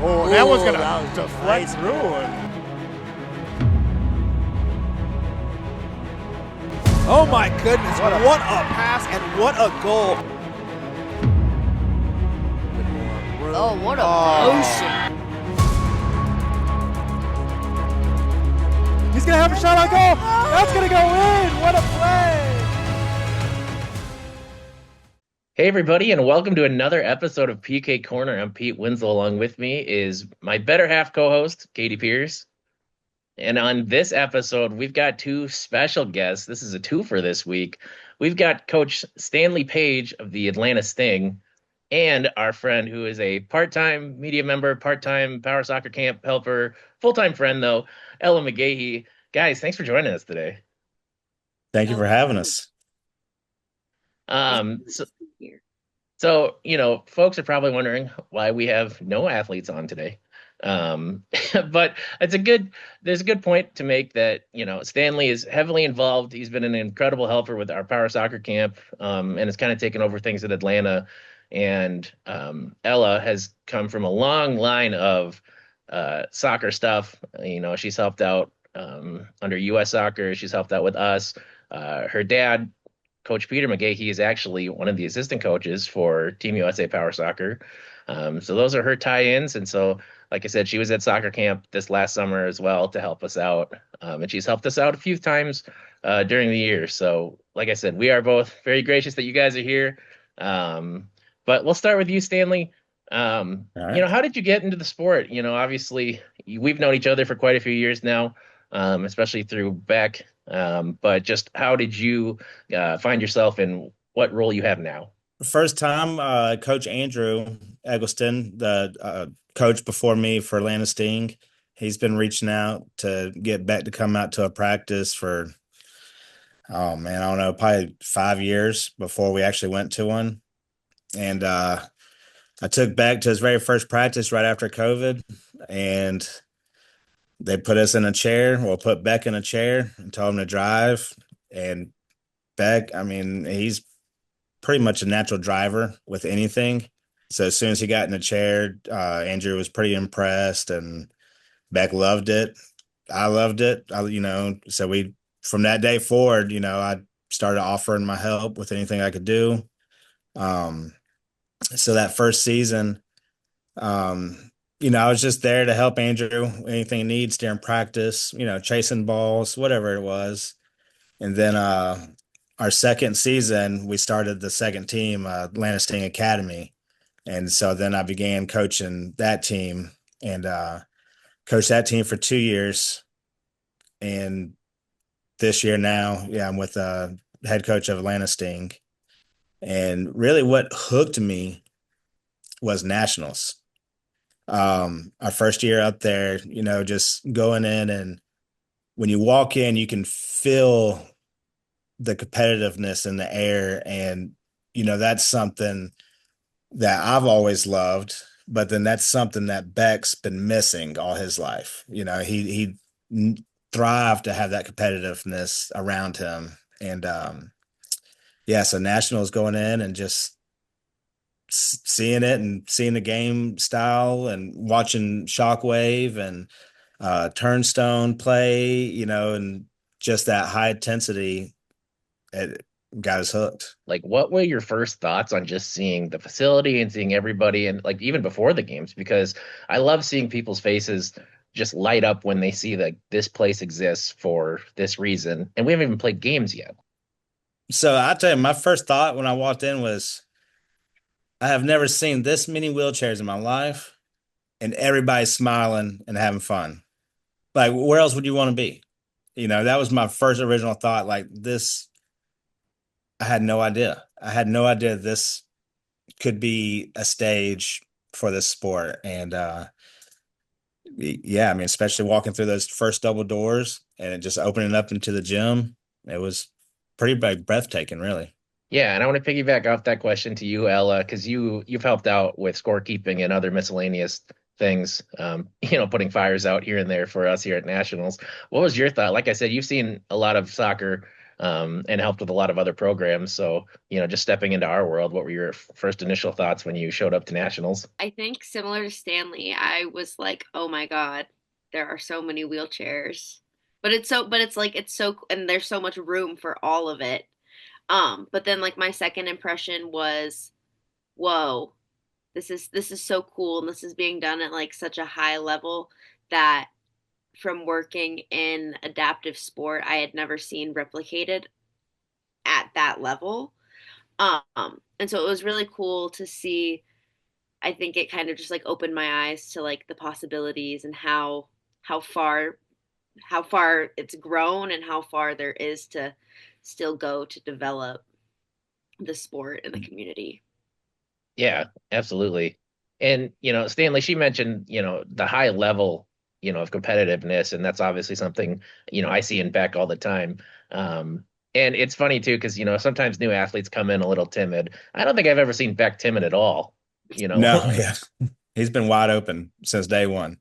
Oh, that one's going that was to deflect nice. through. Oh my goodness, what a pass and what a goal. Oh, what a motion. He's going to have a shot on goal. That's going to go in. What a play. Hey, everybody, and welcome to another episode of PK Corner. I'm Pete Winslow. Along with me is my better half co-host, Katie Pierce. And on this episode, we've got two special guests. This is a twofer this week. We've got Coach Stanley Page of the Atlanta Sting and our friend who is a part-time media member, part-time Power Soccer Camp helper, full-time friend, though, Ella McGahey. Guys, thanks for joining us today. Thank you for having us. So, you know, folks are probably wondering why we have no athletes on today. But there's a good point to make that, you know, Stanley is heavily involved. He's been an incredible helper with our Power Soccer Camp, and has kind of taken over things at Atlanta. And Ella has come from a long line of soccer stuff. You know, she's helped out under U.S. Soccer. She's helped out with us. Her dad, Coach Peter McGahey, is actually one of the assistant coaches for Team USA Power Soccer. So those are her tie-ins. And so, like I said, she was at soccer camp this last summer as well to help us out. And she's helped us out a few times during the year. So, like I said, we are both very gracious that you guys are here. But we'll start with you, Stanley. Right. You know, how did you get into the sport? You know, obviously, we've known each other for quite a few years now, especially through Beck. But just how did you find yourself in what role you have now? First time, Coach Andrew Eggleston, the coach before me for Atlanta Sting, he's been reaching out to get Beck to come out to a practice for, oh man, I don't know, probably 5 years before we actually went to one. And I took Beck to his very first practice right after COVID, and they put us in a chair. Well, put Beck in a chair and told him to drive. And Beck, I mean, he's pretty much a natural driver with anything. So as soon as he got in the chair, Andrew was pretty impressed, and Beck loved it. I loved it. So from that day forward, you know, I started offering my help with anything I could do. So that first season, you know, I was just there to help Andrew, anything he needs during practice, you know, chasing balls, whatever it was. And then our second season, we started the second team, Atlanta Sting Academy. And so then I began coaching that team and coached that team for 2 years. And this year now, I'm with the head coach of Atlanta Sting. And really what hooked me was nationals. Our first year up there, you know, just going in, and when you walk in, you can feel the competitiveness in the air. And, you know, that's something that I've always loved, but then that's something that Beck's been missing all his life. You know, he thrived to have that competitiveness around him. And, so nationals going in and just seeing it and seeing the game style and watching Shockwave and Turnstone play, you know, and just that high intensity, it got us hooked. Like, what were your first thoughts on just seeing the facility and seeing everybody, and like even before the games? Because I love seeing people's faces just light up when they see that this place exists for this reason, and we haven't even played games yet. So I tell you, my first thought when I walked in was, I have never seen this many wheelchairs in my life, and everybody's smiling and having fun. Like, where else would you want to be? You know, that was my first original thought. Like, this, I had no idea. I had no idea this could be a stage for this sport. And yeah, I mean, especially walking through those first double doors and it just opening up into the gym, it was pretty breathtaking, really. Yeah, and I want to piggyback off that question to you, Ella, because you've helped out with scorekeeping and other miscellaneous things, you know, putting fires out here and there for us here at Nationals. What was your thought? Like I said, you've seen a lot of soccer and helped with a lot of other programs. So, just stepping into our world, what were your first initial thoughts when you showed up to nationals? I think similar to Stanley, I was like, oh my God, there are so many wheelchairs. But it's like, it's so, and there's so much room for all of it. But then like my second impression was, whoa, this is so cool. And this is being done at like such a high level that from working in adaptive sport, I had never seen replicated at that level. And so it was really cool to see. I think it kind of just like opened my eyes to like the possibilities and how far how far it's grown and how far there is to still go to develop the sport and the community. Yeah, absolutely. And, Stanley, she mentioned, the high level, of competitiveness. And that's obviously something, I see in Beck all the time. And it's funny too, because, sometimes new athletes come in a little timid. I don't think I've ever seen Beck timid at all, you know. No, yeah. He's been wide open since day one.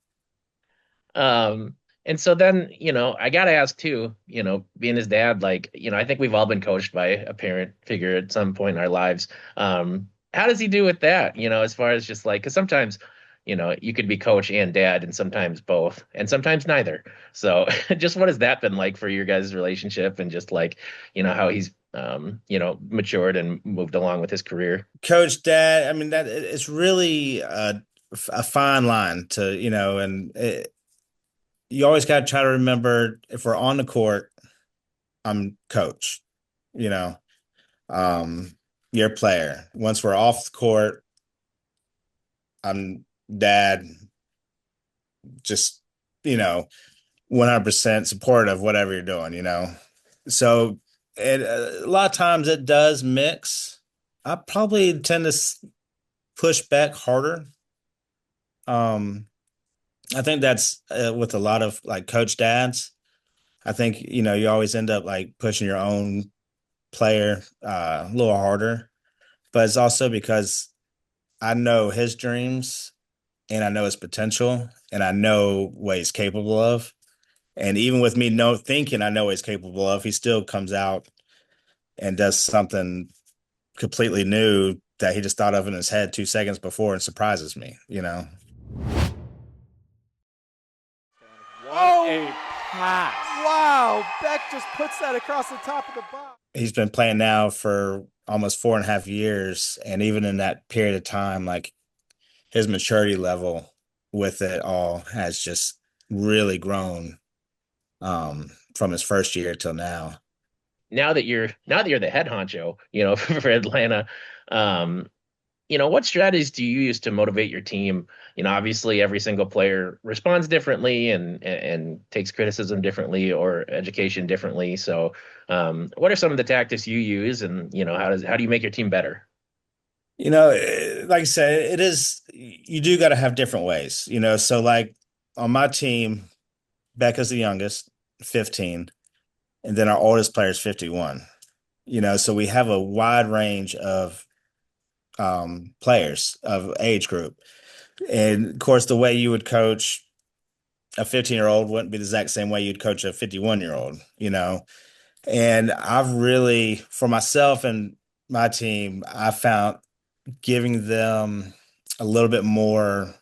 Um, and so then, I gotta ask too, being his dad, like, I think we've all been coached by a parent figure at some point in our lives. How does he do with that? As far as just like, because sometimes, you could be coach and dad, and sometimes both, and sometimes neither. So, just what has that been like for your guys' relationship, and just like, how he's, matured and moved along with his career? Coach, dad, I mean, that it's really a fine line to, and you always got to try to remember if we're on the court, I'm coach, you know, you're a player. Once we're off the court, I'm dad, just, 100% supportive of whatever you're doing. So a lot of times it does mix. I probably tend to push back harder. I think that's with a lot of like coach dads. I think, you always end up like pushing your own player a little harder, but it's also because I know his dreams and I know his potential and I know what he's capable of. And even with me thinking I know what he's capable of, he still comes out and does something completely new that he just thought of in his head 2 seconds before and surprises me. What a pass. Wow. Beck just puts that across the top of the box. He's been playing now for almost 4.5 years. And even in that period of time, like his maturity level with it all has just really grown from his first year till now. Now that you're the head honcho, for Atlanta, um, what strategies do you use to motivate your team? Obviously every single player responds differently and takes criticism differently or education differently. So, what are some of the tactics you use, and how do you make your team better? Like I said, you do got to have different ways. So like on my team, Becca's the youngest, 15, and then our oldest player is 51. So we have a wide range of players of age group. And of course, the way you would coach a 15-year-old wouldn't be the exact same way you'd coach a 51-year-old. And I've really, for myself and my team, I found giving them a little bit more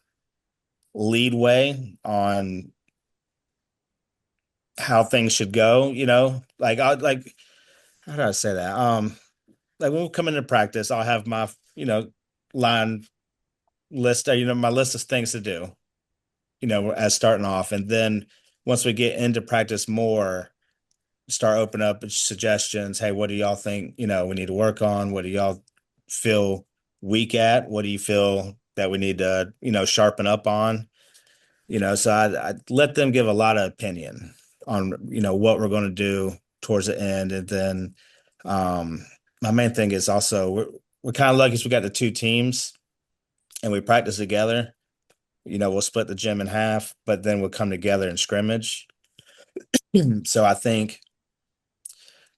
leadway on how things should go. Like how do I say that? Like when we come into practice, I'll have my, line list, my list of things to do, as starting off. And then once we get into practice more, start opening up suggestions. Hey, what do y'all think, we need to work on? What do y'all feel weak at? What do you feel that we need to, sharpen up on? So I let them give a lot of opinion on, what we're going to do towards the end. And then my main thing is also we're kind of lucky because we got the two teams and we practice together. We'll split the gym in half, but then we'll come together and scrimmage. So I think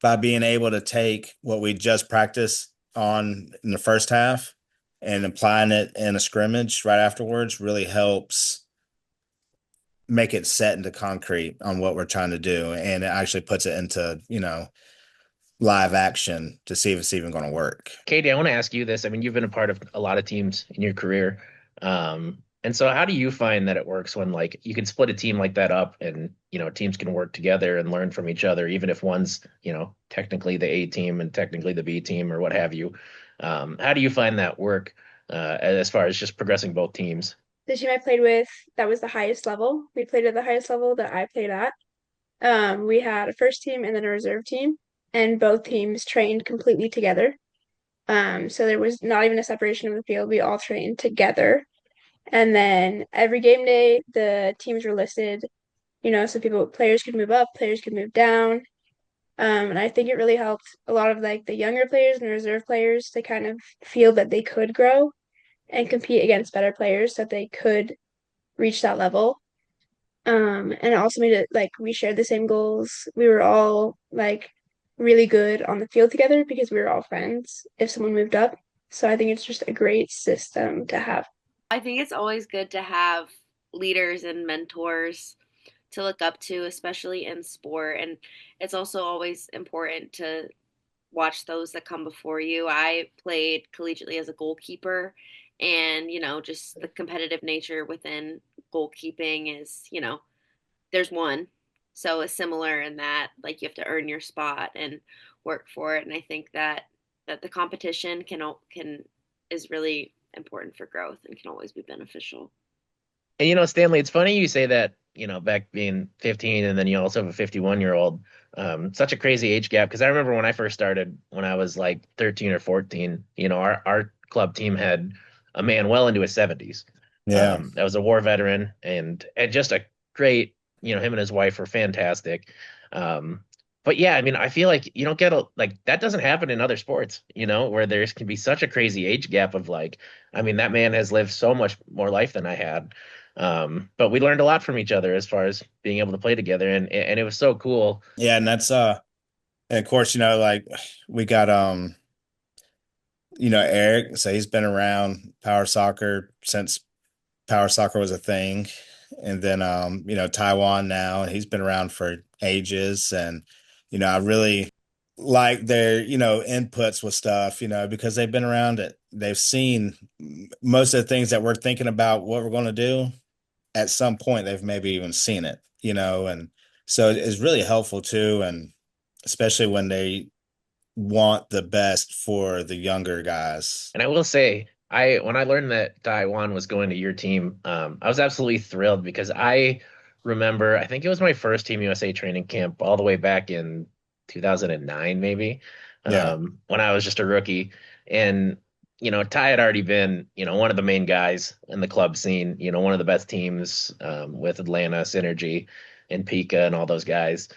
by being able to take what we just practiced on in the first half and applying it in a scrimmage right afterwards really helps make it set into concrete on what we're trying to do. And it actually puts it into, live action to see if it's even going to work. Katie, I want to ask you this. I mean, you've been a part of a lot of teams in your career. And so how do you find that it works when like you can split a team like that up and, teams can work together and learn from each other, even if one's, technically the A team and technically the B team or what have you. How do you find that work as far as just progressing both teams? The team I played with, that was the highest level. We played at the highest level that I played at. We had a first team and then a reserve team, and both teams trained completely together. So there was not even a separation of the field. We all trained together. And then every game day, the teams were listed, so players could move up, players could move down. And I think it really helped a lot of like the younger players and reserve players to kind of feel that they could grow and compete against better players so that they could reach that level. And it also made it like we shared the same goals. We were all like really good on the field together because we were all friends if someone moved up. So I think it's just a great system to have. I think it's always good to have leaders and mentors to look up to, especially in sport. And it's also always important to watch those that come before you. I played collegiately as a goalkeeper, and, just the competitive nature within goalkeeping is, there's one. So it's similar in that, like, you have to earn your spot and work for it. And I think that the competition can is really important for growth and can always be beneficial. And Stanley, it's funny you say that, back being 15 and then you also have a 51-year-old, such a crazy age gap. Because I remember when I first started, when I was like 13 or 14, our club team had a man well into his 70s. Yeah. That was a war veteran and just a great, him and his wife were fantastic. But yeah, I mean, I feel like you don't get like that doesn't happen in other sports, where there can be such a crazy age gap of like, I mean, that man has lived so much more life than I had. But we learned a lot from each other as far as being able to play together, and it was so cool. Yeah, and that's and of course, like we got Eric, so he's been around power soccer since power soccer was a thing. And then Taiwan now, and he's been around for ages. And I really like their inputs with stuff, because they've been around it. They've seen most of the things that we're thinking about what we're going to do. At some point they've maybe even seen it, and so it's really helpful too. And especially when they want the best for the younger guys. And I will say, when I learned that Taiwan was going to your team, I was absolutely thrilled because I remember, I think it was my first Team USA training camp all the way back in 2009, maybe, Yeah. when I was just a rookie. And, Ty had already been, one of the main guys in the club scene, one of the best teams with Atlanta, Synergy, and Pika and all those guys.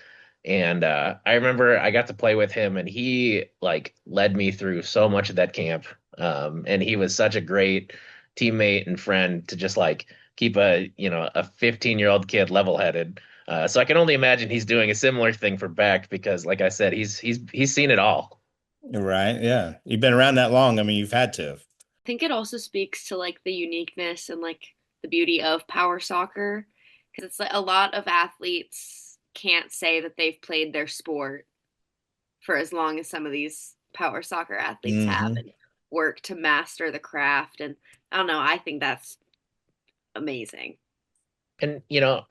And I remember I got to play with him, and he like led me through so much of that camp. And he was such a great teammate and friend to just like keep a 15-year-old kid level-headed. So I can only imagine he's doing a similar thing for Beck because, like I said, he's seen it all. Right. Yeah. You've been around that long. I mean, you've had to. I think it also speaks to like the uniqueness and like the beauty of power soccer because it's like a lot of athletes can't say that they've played their sport for as long as some of these power soccer athletes have Hmm. and work to master the craft. And I don't know, I think that's amazing. And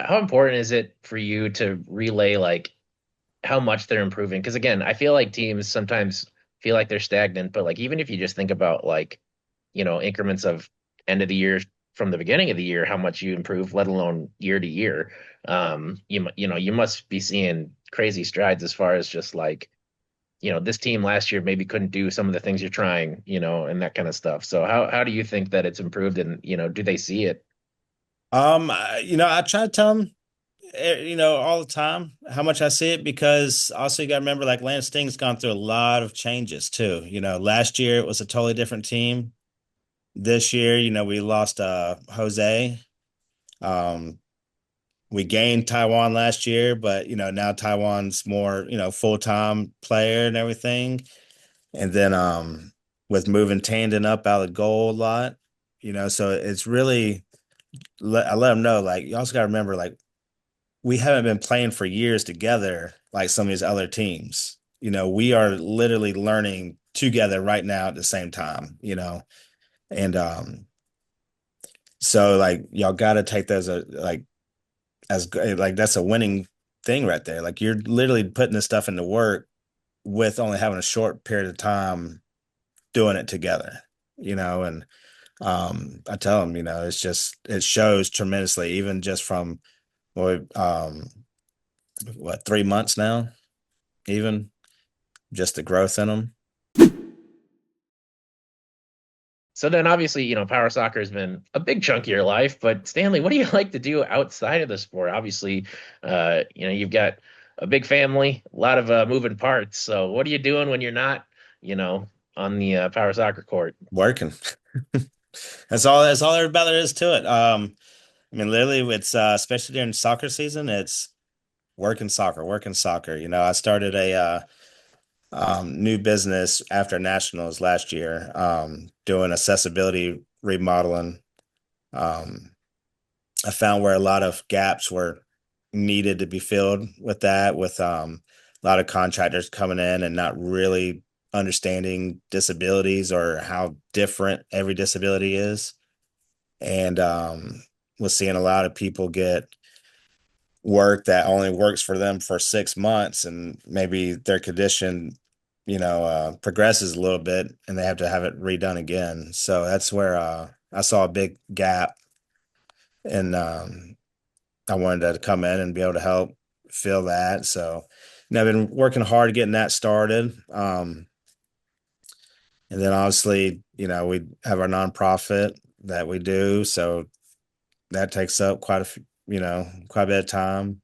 how important is it for you to relay like how much they're improving? Because again, I feel like teams sometimes feel like they're stagnant, but like even if you just think about like increments of end of the year from the beginning of the year, how much you improve, let alone year to year. You must be seeing crazy strides as far as just like, this team last year maybe couldn't do some of the things you're trying, and that kind of stuff. So how do you think that it's improved and, do they see it? I try to tell them, all the time how much I see it because also you got to remember like Lance Sting's gone through a lot of changes too. Last year it was a totally different team. This year, we lost Jose. Um, we gained Taiwan last year, but now Taiwan's more, full-time player and everything. And then with moving Tandon up out of goal a lot, so it's really I let them know like you also got to remember like we haven't been playing for years together like some of these other teams. we are literally learning together right now at the same time, and so like y'all got to take those like that's a winning thing right there. Like you're literally putting this stuff into work with only having a short period of time doing it together, and I tell them, it shows tremendously, even just from what 3 months now, even just the growth in them. So then obviously, power soccer has been a big chunk of your life, but Stanley, what do you like to do outside of the sport? Obviously, you've got a big family, a lot of moving parts. So what are you doing when you're not, you know, on the power soccer court? Working. That's all there is to it. I mean, literally, it's especially during soccer season, it's working soccer. I started a new business after nationals last year, doing accessibility remodeling. Um, I found where a lot of gaps were needed to be filled with that, with a lot of contractors coming in and not really understanding disabilities or how different every disability is. And was seeing a lot of people get work that only works for them for 6 months, and maybe their condition progresses a little bit and they have to have it redone again. So that's where I saw a big gap, and I wanted to come in and be able to help fill that. So I've been working hard getting that started. And then obviously, we have our nonprofit that we do, so that takes up quite a bit of time.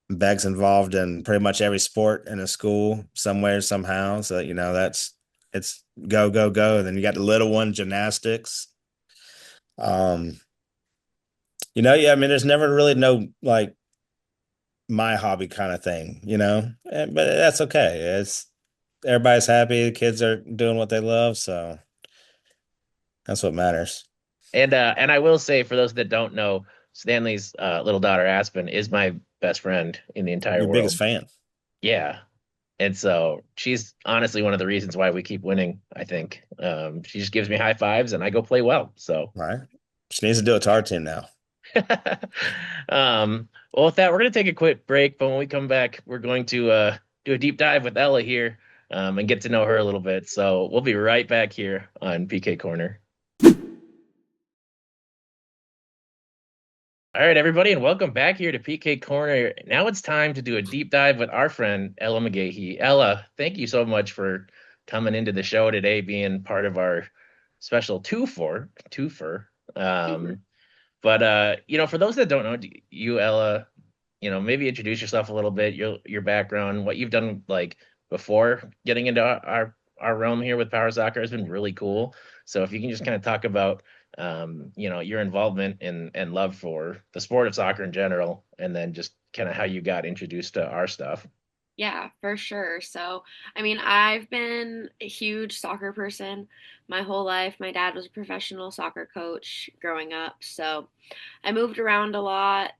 Beck's involved in pretty much every sport in a school somewhere, somehow. So, it's go, go, go. Then you got the little one, gymnastics. Um, yeah, I mean, there's never really no like my hobby kind of thing, but that's okay. Everybody's happy. The kids are doing what they love. So that's what matters. And I will say, for those that don't know, Stanley's little daughter Aspen is my best friend in the entire Your biggest world. fan, Yeah. And so she's honestly one of the reasons why we keep winning, I think. She just gives me high fives and I go play well. So, right? She needs to do it to our team now. well, with that, we're going to take a quick break. But when we come back, we're going to do a deep dive with Ella here and get to know her a little bit. So we'll be right back here on PK Corner. All right, everybody, and welcome back here to PK Corner. Now it's time to do a deep dive with our friend Ella McGahey. Ella, thank you so much for coming into the show today, being part of our special twofer. But for those that don't know you, Ella, maybe introduce yourself a little bit, your background, what you've done like before getting into our realm here with Power Soccer has been really cool. So if you can just kind of talk about your involvement and love for the sport of soccer in general, and then just kind of how you got introduced to our stuff. Yeah, for sure. So, I mean, I've been a huge soccer person my whole life. My dad was a professional soccer coach growing up. So, I moved around a lot.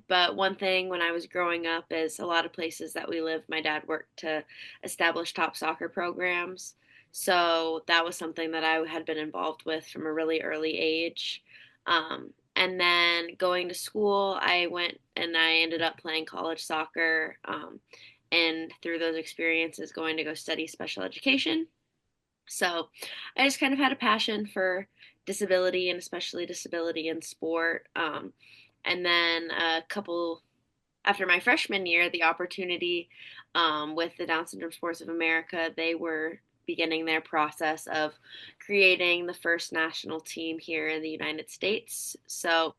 But one thing when I was growing up is a lot of places that we lived, my dad worked to establish top soccer programs. So, that was something that I had been involved with from a really early age. And then going to school, I went and I ended up playing college soccer. And through those experiences going to go study special education. So I just kind of had a passion for disability and especially disability in sport. And then a couple after my freshman year, the opportunity with the Down Syndrome Sports of America, they were beginning their process of creating the first national team here in the United States. So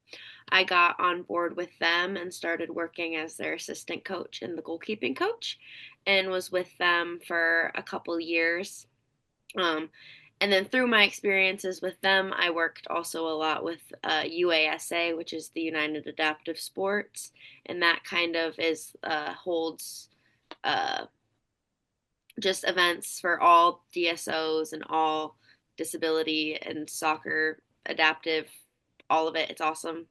I got on board with them and started working as their assistant coach and the goalkeeping coach, and was with them for a couple years. Um, and then through my experiences with them, I worked also a lot with UASA, which is the United Adaptive Sports, and that kind of is holds uh, just events for all DSOs and all disability and soccer adaptive, all of it. It's awesome.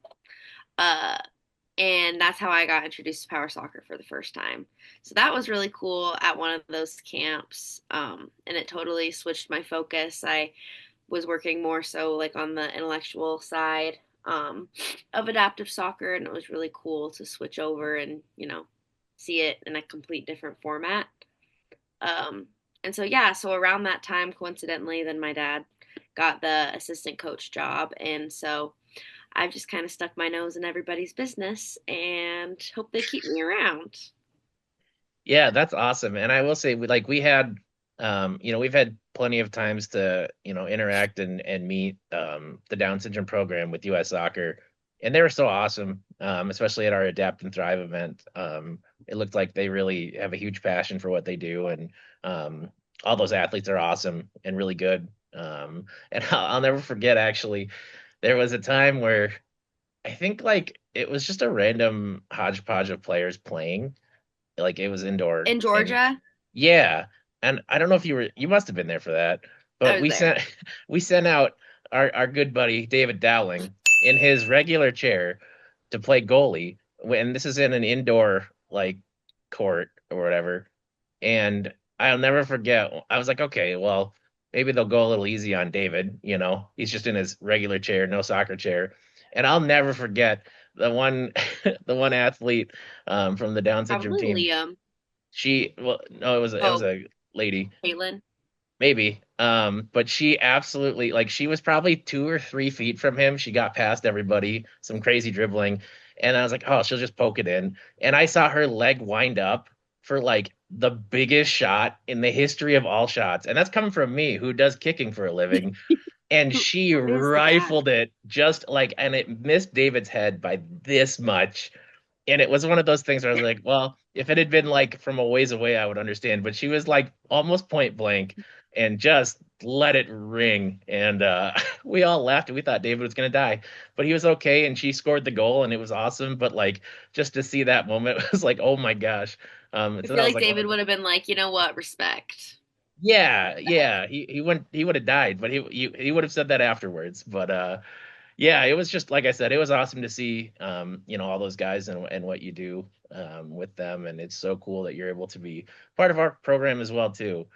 Uh, And that's how I got introduced to power soccer for the first time. So that was really cool at one of those camps. And it totally switched my focus. I was working more so like on the intellectual side of adaptive soccer, and it was really cool to switch over and, see it in a complete different format. Um, and so, yeah, so around that time, coincidentally, then my dad got the assistant coach job. And so I've just kind of stuck my nose in everybody's business and hope they keep me around. Yeah, that's awesome. And I will say we had we've had plenty of times to, interact and meet the Down syndrome program with US Soccer. And they were so awesome, especially at our Adapt and Thrive event. It looked like they really have a huge passion for what they do, and all those athletes are awesome and really good. And I'll never forget, actually, there was a time where I think like it was just a random hodgepodge of players playing, like it was indoor. In And Georgia, yeah, and I don't know if you must have been there for that, I but was we there. sent we sent out our good buddy David Dowling in his regular chair to play goalie when this is in an indoor like court or whatever. And I'll never forget. I was like, okay, well, maybe they'll go a little easy on David. He's just in his regular chair, no soccer chair. And I'll never forget the one, the one athlete from the Down syndrome Probably team. Liam. Well, no, it was Oh, a lady, Caitlin. maybe. But she absolutely, like, she was probably 2 or 3 feet from him. She got past everybody, some crazy dribbling, and I was like, oh, she'll just poke it in. And I saw her leg wind up for like the biggest shot in the history of all shots, and that's coming from me, who does kicking for a living. And she What is that? rifled it just like, and it missed David's head by this much. And it was one of those things where I was like, well, if it had been like from a ways away, I would understand. But she was like almost point blank and just let it ring. And we all laughed and we thought David was gonna die. But he was okay, and she scored the goal and it was awesome. But like just to see that moment was like, oh my gosh. I So feel that was like like one David of the, would have been like, you know what, respect. yeah, yeah. He would have died, but he would have said that afterwards. But yeah, it was just like I said, it was awesome to see all those guys and what you do with them, and it's so cool that you're able to be part of our program as well too.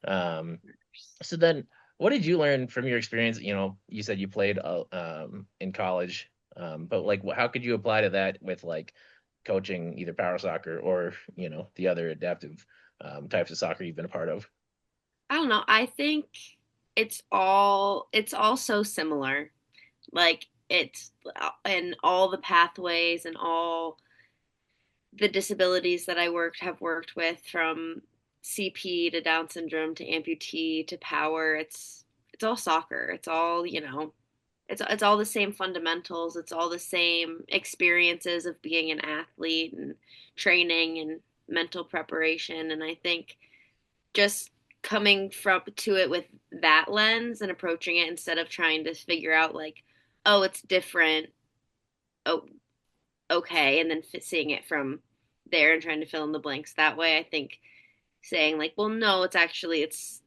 Um, so then, what did you learn from your experience? You said you played in college, but like, how could you apply to that with like coaching either power soccer or the other adaptive types of soccer you've been a part of? I don't know. I think it's all so similar. Like it's and all the pathways and all the disabilities that I have worked with, from CP to Down syndrome to amputee to power. It's all soccer. It's all, it's all the same fundamentals. It's all the same experiences of being an athlete and training and mental preparation. And I think just coming from to it with that lens and approaching it instead of trying to figure out like, oh, it's different. Oh, okay, and then seeing it from there and trying to fill in the blanks that way. I think saying like, well, no, it's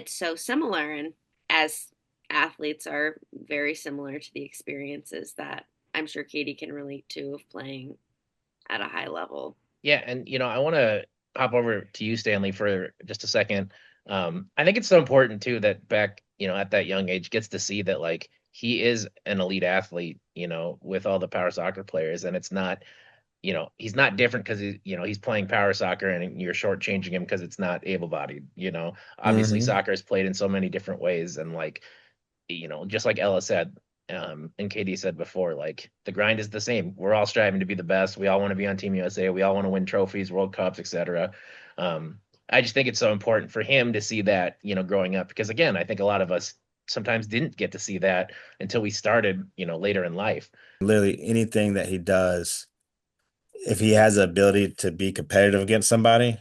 so similar, and as athletes are very similar to the experiences that I'm sure Katie can relate to of playing at a high level. Yeah, and I want to hop over to you, Stanley, for just a second. I think it's so important too that Beck, at that young age, gets to see that like he is an elite athlete, with all the power soccer players, and it's not, he's not different because he's playing power soccer and you're shortchanging him because it's not able-bodied. Obviously Hmm. soccer is played in so many different ways, and like just like Ella said, and Katie said before, like the grind is the same. We're all striving to be the best. We all want to be on Team USA. We all want to win trophies, World Cups, etc. I just think it's so important for him to see that, growing up, because again, I think a lot of us sometimes didn't get to see that until we started, later in life. Literally anything that he does, if he has the ability to be competitive against somebody,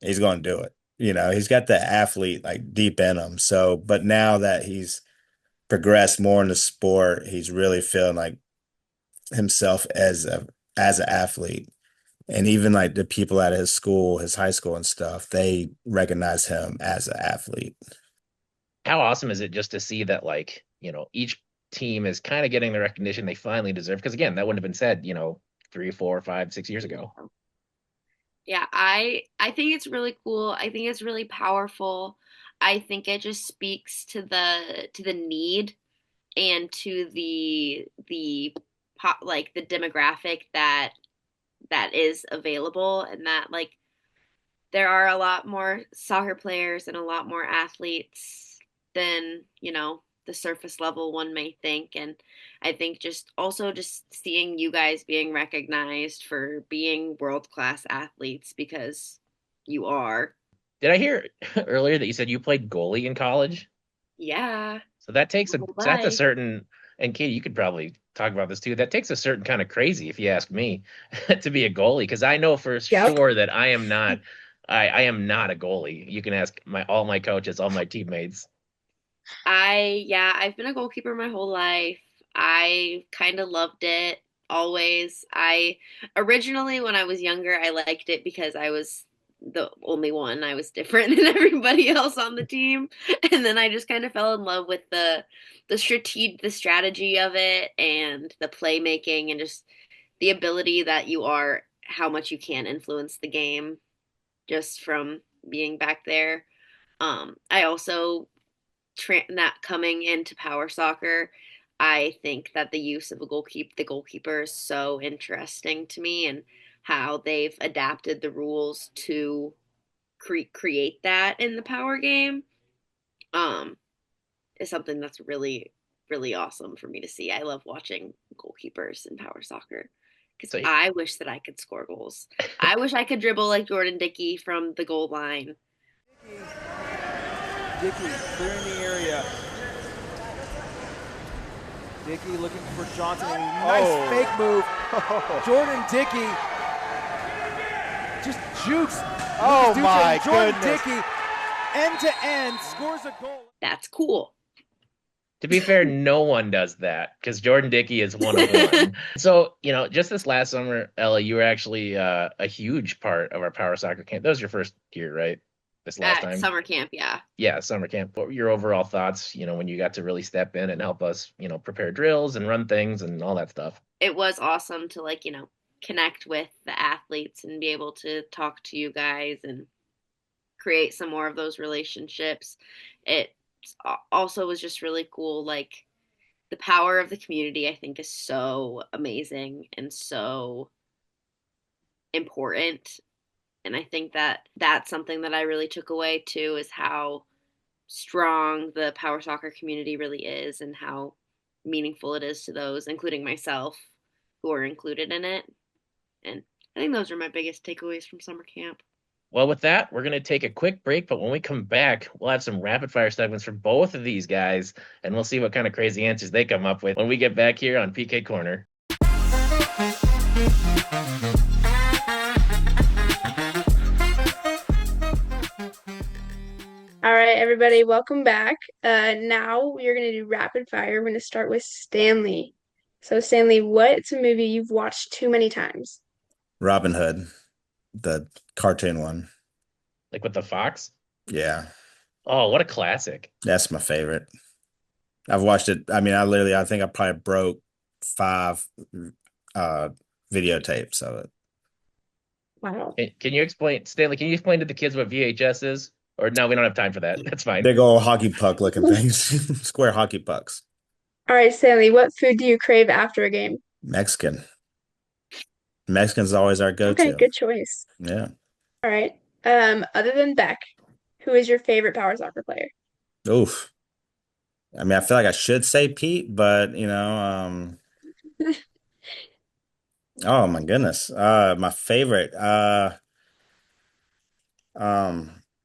he's going to do it. He's got the athlete like deep in him. So, but now that he's progressed more in the sport, he's really feeling like himself as an athlete. And even like the people at his school, his high school and stuff, they recognize him as an athlete. How awesome is it just to see that, like, each team is kind of getting the recognition they finally deserve? Because again, that wouldn't have been said, 3, 4, 5, 6 years ago. Yeah, I think it's really cool. I think it's really powerful. I think it just speaks to the need and to the like the demographic that is available, and that like there are a lot more soccer players and a lot more athletes than, the surface level one may think. And I think just also just seeing you guys being recognized for being world-class athletes, because you are. Did I hear earlier that you said you played goalie in college? Yeah. So that takes Whole that's a life. certain, and Katie, you could probably talk about this too. That takes a certain kind of crazy, if you ask me, to be a goalie. Because I know for Yep. sure that I am not a goalie. You can ask all my coaches, all my teammates. I've been a goalkeeper my whole life. I kind of loved it always. I originally, when I was younger, I liked it because I was the only one. I was different than everybody else on the team. And then I just kind of fell in love with the strategy of it, and the playmaking, and just the ability that you are, how much you can influence the game just from being back there. I also not coming into power soccer, I think that the use of the goalkeeper is so interesting to me, and how they've adapted the rules to create that in the power game. Um, is something that's really, really awesome for me to see. I love watching goalkeepers in power soccer because So I wish that I could score goals. I wish I could dribble like Jordan Dickey from the goal line. Dickey clearing the area. Dickey looking for Johnson. Nice fake move. Jordan Dickey just jukes. Oh my Jordan goodness. Dickey, end to end, scores a goal. That's cool. to be fair, no one does that because Jordan Dickey is one of one. So, just this last summer, Ella, you were actually a huge part of our power soccer camp. That was your first year, right? This last At time? summer camp, yeah. Yeah, summer camp. What were your overall thoughts, when you got to really step in and help us, prepare drills and run things and all that stuff? It was awesome to connect with the athletes and be able to talk to you guys and create some more of those relationships. It also was just really cool. Like, the power of the community, I think, is so amazing and so important. And I think that that's something that I really took away too, is how strong the power soccer community really is, and how meaningful it is to those, including myself, who are included in it. And I think those are my biggest takeaways from summer camp. Well, with that, we're going to take a quick break, but when we come back, we'll have some rapid fire segments for both of these guys, and we'll see what kind of crazy answers they come up with when we get back here on PK Corner. All right, everybody, welcome back. Now we're going to do rapid fire. We're going to start with Stanley. So, Stanley, what's a movie you've watched too many times? Robin Hood, the cartoon one. Like with the fox? Yeah, Oh, what a classic. that's my favorite. I've watched it. I mean, I think I probably broke 5 videotapes of it. Wow. Can you explain, Stanley, can you explain to the kids what VHS is? Or no, we don't have time for that. That's fine. Big old hockey puck looking things, square hockey pucks. All right, Stanley, what food do you crave after a game? Mexican. Mexican's always our Okay, go-to. good choice. Yeah. All right. Other than Beck, who is your favorite power soccer player? Oof. I mean, I feel like I should say Pete, but oh my goodness. My favorite.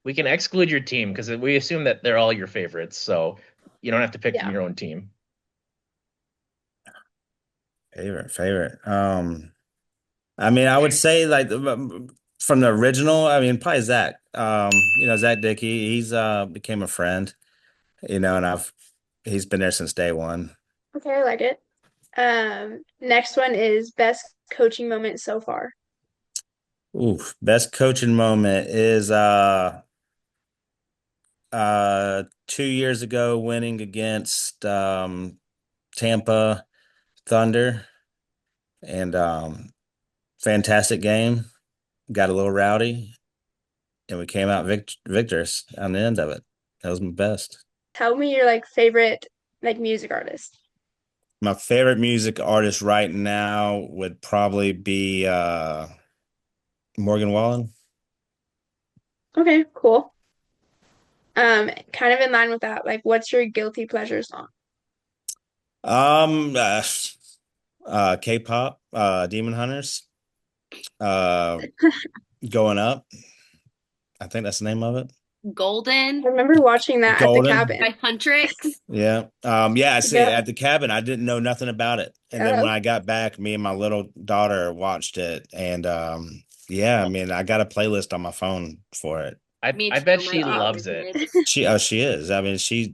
We can exclude your team because we assume that they're all your favorites, so you don't have to pick from Yeah. your own team. Favorite. I mean, I would say like from the original, I mean, probably Zach. Zach Dickey, he's became a friend, and he's been there since day one. Okay, I like it. Next one is best coaching moment so far. Oof, best coaching moment is 2 years ago winning against Tampa Thunder, and fantastic game. Got a little rowdy, and we came out victors on the end of it. That was my best. Tell me your like favorite like music artist. My favorite music artist right now would probably be Morgan Wallen. Okay, cool. Kind of in line with that, like what's your guilty pleasure song? Um, uh, K-pop, Demon Hunters, uh, Going Up. I think that's the name of it. Golden I remember watching that at the Golden. by cabin. Huntrix. Yeah. Yeah, I see it Yeah. at the cabin. I didn't know nothing about it. And then when Oh, I got back, me and my little daughter watched it. And yeah, I mean, I got a playlist on my phone for it. Me I bet too. My she daughter loves it. did. She is. I mean, she's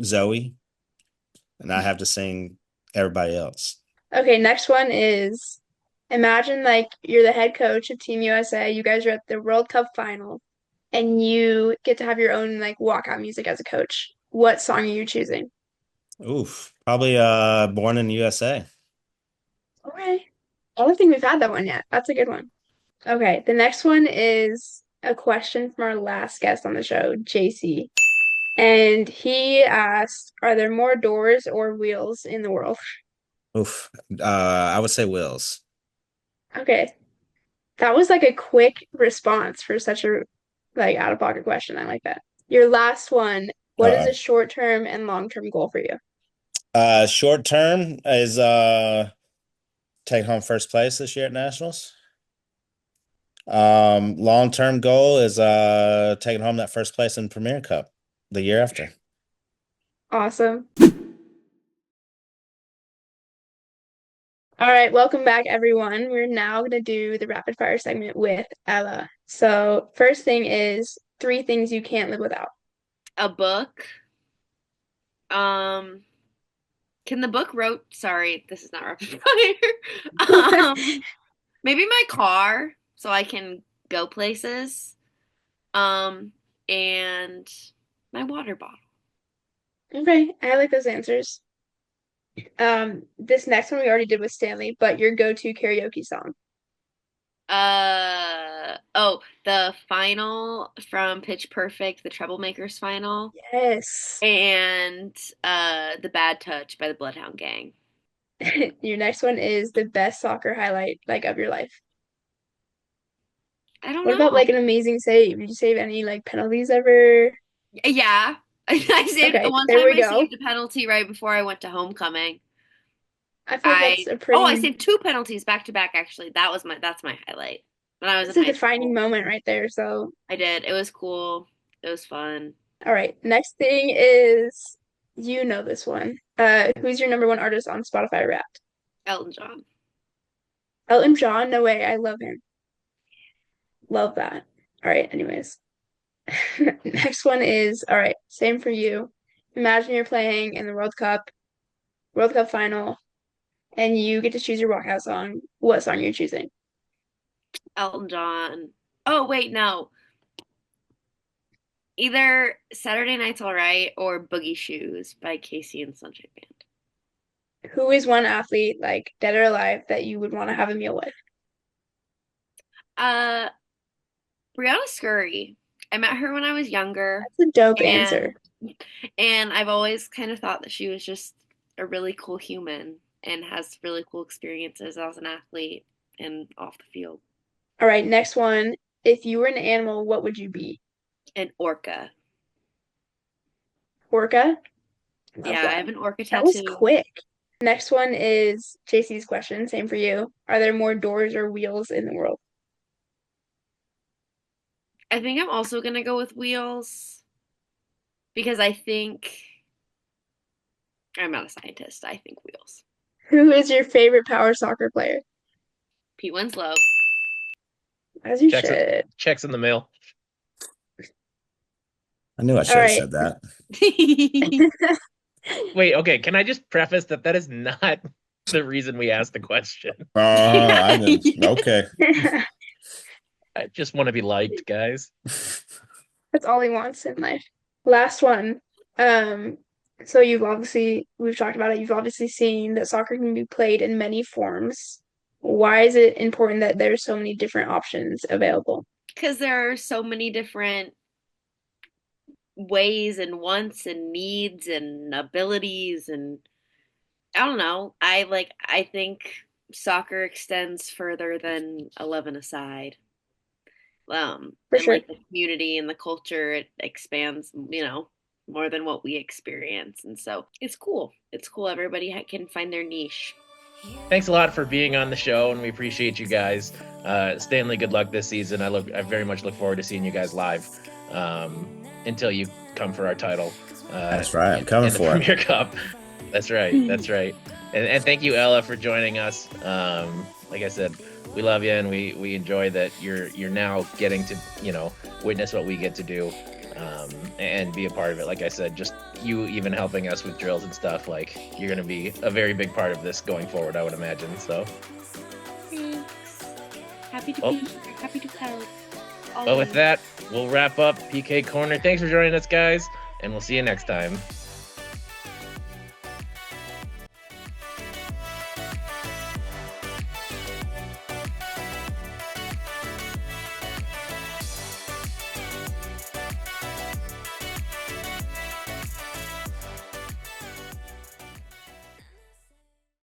Zoe, and I have to sing everybody else. okay, next one is imagine like you're the head coach of Team USA. You guys are at the World Cup final and you get to have your own like walkout music as a coach. What song are you choosing? Oof. Probably Born in the USA. Okay. I don't think we've had that one yet. That's a good one. Okay, the next one is a question from our last guest on the show, JC. And he asked, are there more doors or wheels in the world? Oof. I would say Wills. Okay. That was like a quick response for such a like out of pocket question. I like that. Your last one, what is Uh, a short term and long term goal for you? Short term is take home first place this year at Nationals. Long term goal is taking home that first place in Premier Cup the year after. Awesome. All right, welcome back, everyone. We're now going to do the rapid fire segment with Ella. So, first thing is three things you can't live without. A book. Um, can the book wrote? Sorry, this is not rapid fire. Maybe my car, so I can go places. Um, and my water bottle. Okay, I like those answers. This next one we already did with Stanley, but your go-to karaoke song. Oh, the final from Pitch Perfect, the Troublemakers final, Yes. and The Bad Touch by the Bloodhound Gang. Your next one is the best soccer highlight like of your life. I don't What about know. like an amazing save? Did you save any like penalties ever? Yeah. I saved Okay, one there time we I go. saved a penalty right before I went to homecoming. I feel like that's a I pretty saved two penalties back to back actually. That's my highlight. When I was in that's a high defining school. moment right there. So, I did. It was cool. It was fun. all right. Next thing is you know this one. Who's your number one artist on Spotify Wrapped? Elton John. Elton John? No way. I love him. Love that. All right, anyways. Next one is all right, same for you. Imagine you're playing in the World Cup final, and you get to choose your walkout song. What song are you choosing? Elton John. Oh, wait, no. Either Saturday Night's Alright or Boogie Shoes by Casey and Sunshine Band. Who is one athlete, like dead or alive, that you would want to have a meal with? Uh, Brianna Scurry. I met her when I was younger, That's a dope and answer. I've always kind of thought that she was just a really cool human and has really cool experiences as an athlete and off the field. All right, next one. If you were an animal, what would you be? An orca. Orca? Love Yeah, I that. have an orca That was tattoo. quick. Next one is JC's question. Same for you. Are there more doors or wheels in the world? I think I'm also gonna go with wheels because I think I'm not a scientist. I think wheels. Who is your favorite power soccer player? Pete Winslow. As you Checks should. checks in the mail. I knew I All should have right. said that. Wait, okay. Can I just preface that that is not the reason we asked the question? I did. Okay. I just want to be liked, guys. That's all he wants in life. Last one. Um, so we've talked about it, you've obviously seen that soccer can be played in many forms. why is it important that there's so many different options available? Because there are so many different ways and wants and needs and abilities, and I don't know. I think soccer extends further than 11-a-side. For And sure. like the community and the culture, it expands, more than what we experience. And so it's cool. It's cool. Everybody can find their niche. Thanks a lot for being on the show, and we appreciate you guys. Stanley, good luck this season. I very much look forward to seeing you guys live until you come for our title. That's right. I'm coming in the for Premier it. Cup. That's right. That's right. And thank you, Ella, for joining us. Like I said, we love you, and we enjoy that you're now getting to witness what we get to do. And be a part of it. Like I said, just you even helping us with drills and stuff, like you're going to be a very big part of this going forward, I would imagine. So Thanks. Happy to be here. Happy to help. Well, with that, we'll wrap up PK Corner. Thanks for joining us, guys, and we'll see you next time.